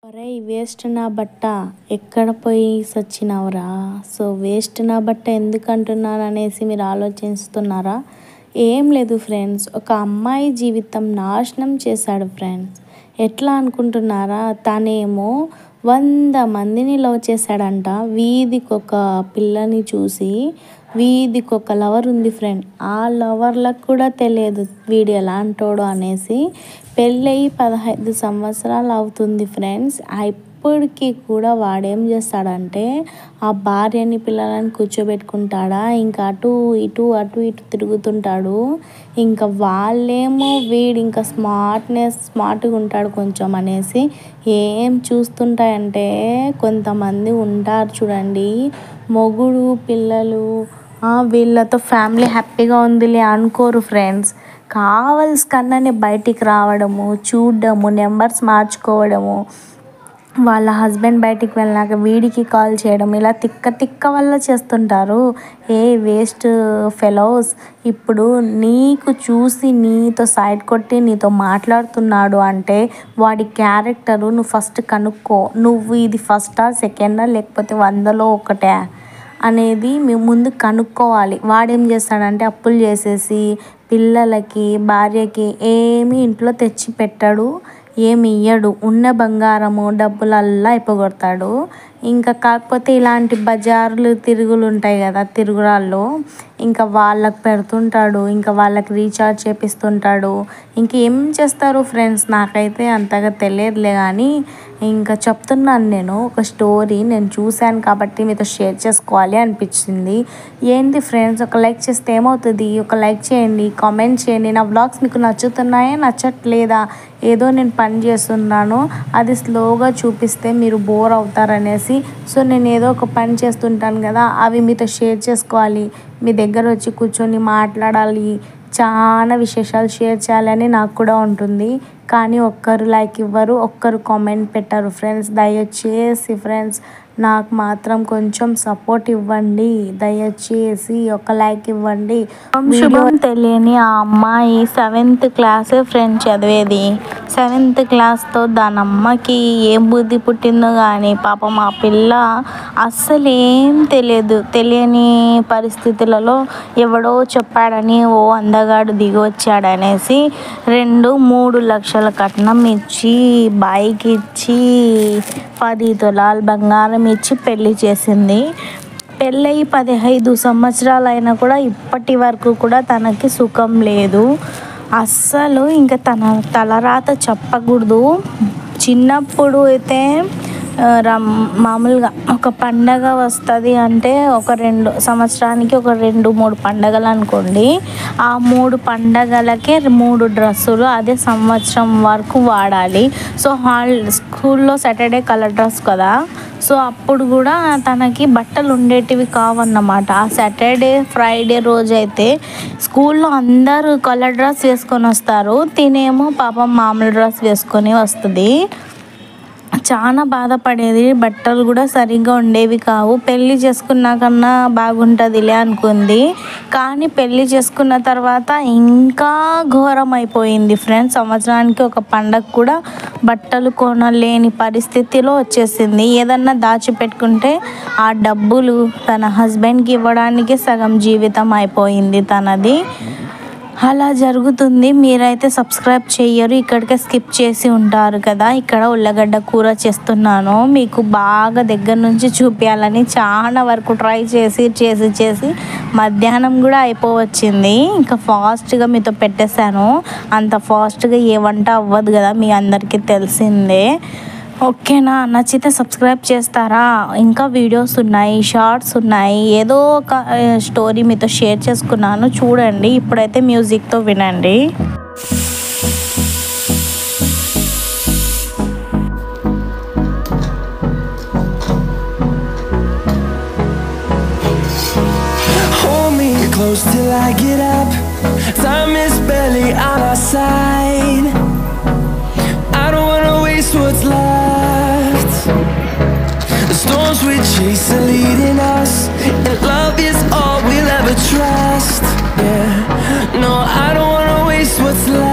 ఒరేయ్ వేస్ట్ నా బట్ట ఎక్కడ పోయి సచ్చినవరా. సో వేస్ట్ నా బట్ట ఎందుకు అంటున్నాను అనేసి మీరు ఆలోచిస్తున్నారా? ఏం లేదు ఫ్రెండ్స్, ఒక అమ్మాయి జీవితం నాశనం చేశాడు ఫ్రెండ్స్. ఎట్లా అనుకుంటున్నారా? తనేమో 100 మందిని లవ్ చేశాడంట. వీధికి ఒక పిల్లని చూసి వీధికి ఒక లవర్ ఉంది ఫ్రెండ్. ఆ లవర్లకు కూడా తెలియదు వీడు ఎలాంటోడు అనేసి. పెళ్ళయి 15 సంవత్సరాలు అవుతుంది ఫ్రెండ్స్. ఇప్పటికీ కూడా వాడేం చేస్తాడంటే ఆ భార్యని పిల్లలని కూర్చోబెట్టుకుంటాడా, ఇంకా అటు ఇటు తిరుగుతుంటాడు. ఇంకా వాళ్ళేమో వీడు ఇంకా స్మార్ట్గా ఉంటాడు కొంచెం అనేసి ఏం చూస్తుంటాయంటే, కొంతమంది ఉంటారు చూడండి, మొగుడు పిల్లలు వీళ్ళతో ఫ్యామిలీ హ్యాపీగా ఉందిలే అనుకోరు ఫ్రెండ్స్. కావలసి కన్నానే బయటికి రావడము, చూడడము, నెంబర్స్ మార్చుకోవడము, వాళ్ళ హస్బెండ్ బయటికి వెళ్ళినాక వీడికి కాల్ చేయడం, ఇలా తిక్క వల్ల చేస్తుంటారు. ఏ వేస్ట్ ఫెలోస్, ఇప్పుడు నీకు చూసి నీతో సైడ్ కొట్టి నీతో మాట్లాడుతున్నాడు అంటే వాడి క్యారెక్టరు నువ్వు ఫస్ట్ కనుక్కో. నువ్వు ఇది ఫస్టా సెకండా లేకపోతే 100లో ఒకటే అనేది మేము ముందు కనుక్కోవాలి. వాడేం చేస్తాడంటే అప్పులు చేసేసి పిల్లలకి భార్యకి ఏమీ ఇంట్లో తెచ్చి పెట్టాడు, ఏమి ఇయ్యడు. ఉన్న బంగారము డబ్బులల్లా అయిపోగొడతాడు. ఇంకా కాకపోతే ఇలాంటి బజార్లు తిరుగులు ఉంటాయి కదా, తిరుగురాళ్ళు, ఇంకా వాళ్ళకి పెడుతుంటాడు, ఇంకా వాళ్ళకి రీఛార్జ్ చేపిస్తుంటాడు. ఇంకేం చేస్తారు ఫ్రెండ్స్, నాకైతే అంతగా తెలియదులే. కానీ ఇంకా చెప్తున్నాను, నేను ఒక స్టోరీ నేను చూశాను కాబట్టి మీతో షేర్ చేసుకోవాలి అనిపించింది. ఏంటి ఫ్రెండ్స్, ఒక లైక్ చేస్తే ఏమవుతుంది? ఒక లైక్ చేయండి, కామెంట్ చేయండి. నా వ్లాగ్స్ మీకు నచ్చుతున్నాయా నచ్చట్లేదా? ఏదో నేను పని చేస్తున్నాను, అది స్లోగా చూపిస్తే మీరు బోర్ అవుతారనేసి. సో నేను ఏదో ఒక పని చేస్తుంటాను కదా, అవి మీతో షేర్ చేసుకోవాలి, మీ దగ్గర వచ్చి కూర్చొని మాట్లాడాలి, చాలా విశేషాలు షేర్ చేయాలని నాకు కూడా ఉంటుంది. కానీ ఒక్కరు లైక్ ఇవ్వరు, ఒక్కరు కామెంట్ పెట్టరు ఫ్రెండ్స్. దయచేసి ఫ్రెండ్స్ నాకు మాత్రం కొంచెం సపోర్ట్ ఇవ్వండి, దయచేసి ఒక లైక్ ఇవ్వండి. శుభం తెలియని ఆ అమ్మాయి 7th క్లాస్ ఫ్రెండ్స్ చదివేది. 7th క్లాస్తో దాని అమ్మకి ఏం బుద్ధి పుట్టిందో కానీ పాపం ఆ పిల్ల అస్సలు ఏం తెలియని పరిస్థితులలో ఎవడో చెప్పాడని ఓ అందగాడు దిగి వచ్చాడనేసి 2-3 లక్షల కట్నం ఇచ్చి, బైక్ ఇచ్చి, 10 తులాల బంగారం ఇచ్చి పెళ్లి చేసింది. పెళ్ళయి 15 సంవత్సరాలు అయినా కూడా ఇప్పటి వరకు కూడా తనకి సుఖం లేదు అస్సలు. ఇంకా తన తలరాత చెప్పకూడదు. చిన్నప్పుడు అయితే మామూలుగా ఒక పండగ వస్తుంది అంటే ఒక 2 సంవత్సరానికి ఒక 2-3 పండగలు అనుకోండి. ఆ 3 పండగలకే 3 డ్రెస్సులు అదే సంవత్సరం వరకు వాడాలి. సో స్కూల్లో సాటర్డే కలర్ డ్రెస్ కదా, సో అప్పుడు కూడా తనకి బట్టలు ఉండేటివి కావన్నమాట. ఆ సాటర్డే ఫ్రైడే రోజు అయితే స్కూల్లో అందరూ కలర్ డ్రెస్ వేసుకొని వస్తారు, తినేమో పాపం మామూలు డ్రెస్ వేసుకొని వస్తుంది. చాలా బాధపడేది. బట్టలు కూడా సరిగ్గా ఉండేవి కావు. పెళ్ళి చేసుకున్నాకన్నా బాగుంటుందిలే అనుకుంది, కానీ పెళ్ళి చేసుకున్న తర్వాత ఇంకా ఘోరం అయిపోయింది ఫ్రెండ్స్. సంవత్సరానికి ఒక పండగ కూడా బట్టలు కొనలేని పరిస్థితిలో వచ్చేసింది. ఏదన్నా దాచిపెట్టుకుంటే ఆ డబ్బులు తన హస్బెండ్కి ఇవ్వడానికి సగం జీవితం అయిపోయింది తనది. అలా జరుగుతుంది. మీరైతే సబ్స్క్రైబ్ చెయ్యరు, ఇక్కడికే స్కిప్ చేసి ఉంటారు కదా. ఇక్కడ ఉల్లగడ్డ కూర చేస్తున్నాను, మీకు బాగా దగ్గర నుంచి చూపించాలని చాలా వరకు ట్రై చేసి మధ్యాహ్నం కూడా అయిపోవచ్చింది. ఇంకా ఫాస్ట్గా మీతో పెట్టేశాను. అంత ఫాస్ట్గా ఏ వంట అవ్వదు కదా, మీ అందరికీ తెలిసిందే. ఓకేనా? నచ్చితే సబ్స్క్రైబ్ చేస్తారా? ఇంకా వీడియోస్ ఉన్నాయి, షార్ట్స్ ఉన్నాయి, ఏదో ఒక స్టోరీ మీతో షేర్ చేసుకున్నాను, చూడండి. ఇప్పుడైతే మ్యూజిక్తో వినండి. Close till I get up, time is barely on our side. I don't wanna waste what's left. The storms we chase are leading us, and love is all we'll ever trust. Yeah, no, I don't wanna waste what's left.